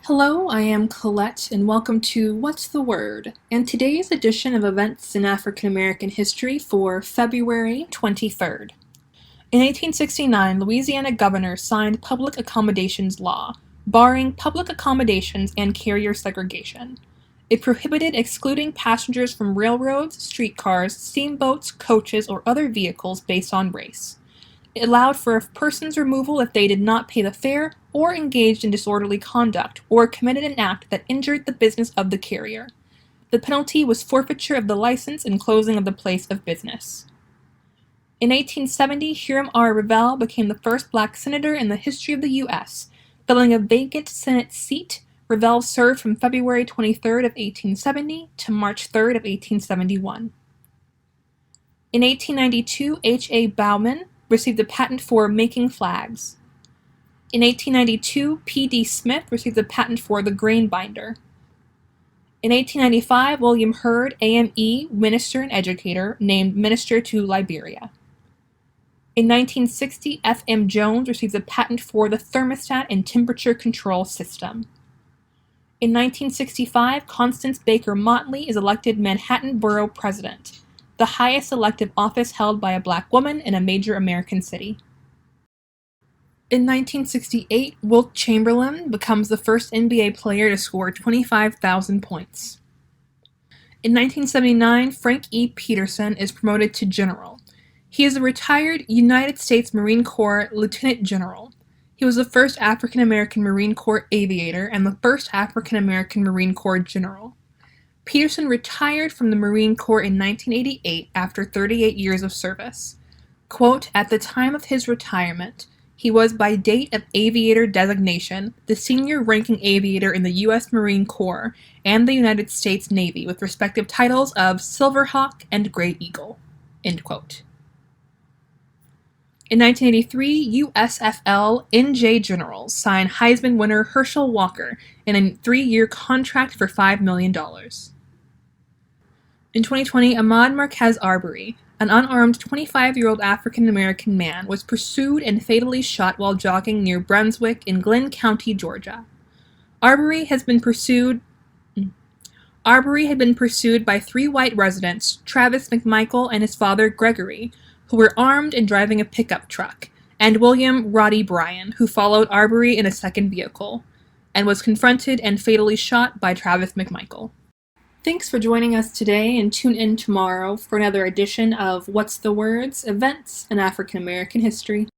Hello, I am Colette, and welcome to What's the Word? And today's edition of Events in African American History for February 23rd. In 1869, Louisiana governor signed Public Accommodations Law, barring public accommodations and carrier segregation. It prohibited excluding passengers from railroads, streetcars, steamboats, coaches, or other vehicles based on race. It allowed for a person's removal if they did not pay the fare or engaged in disorderly conduct or committed an act that injured the business of the carrier. The penalty was forfeiture of the license and closing of the place of business. In 1870, Hiram R. Revell became the first black senator in the history of the U.S., filling a vacant Senate seat. Revell served from February 23rd of 1870 to March 3rd of 1871. In 1892, H. A. Baumann received a patent for making flags. In 1892, P. D. Smith received a patent for the grain binder. In 1895, William Hurd, AME, minister and educator, named minister to Liberia. In 1960, F. M. Jones received a patent for the thermostat and temperature control system. In 1965, Constance Baker Motley is elected Manhattan Borough President, the highest elective office held by a black woman in a major American city. In 1968, Wilt Chamberlain becomes the first NBA player to score 25,000 points. In 1979, Frank E. Peterson is promoted to general. He is a retired United States Marine Corps Lieutenant General. He was the first African American Marine Corps aviator and the first African American Marine Corps general. Peterson retired from the Marine Corps in 1988 after 38 years of service. Quote, at the time of his retirement, he was by date of aviator designation the senior ranking aviator in the U.S. Marine Corps and the United States Navy with respective titles of Silverhawk and Gray Eagle. End quote. In 1983, USFL NJ Generals signed Heisman winner Herschel Walker in a 3-year contract for $5 million. In 2020, Ahmaud Marquez Arbery, an unarmed 25-year-old African-American man, was pursued and fatally shot while jogging near Brunswick in Glenn County, Georgia. Arbery had been pursued by 3 white residents, Travis McMichael and his father Gregory, who were armed and driving a pickup truck, and William Roddy Bryan, who followed Arbery in a second vehicle, and was confronted and fatally shot by Travis McMichael. Thanks for joining us today, and tune in tomorrow for another edition of What's the Words? Events in African American History.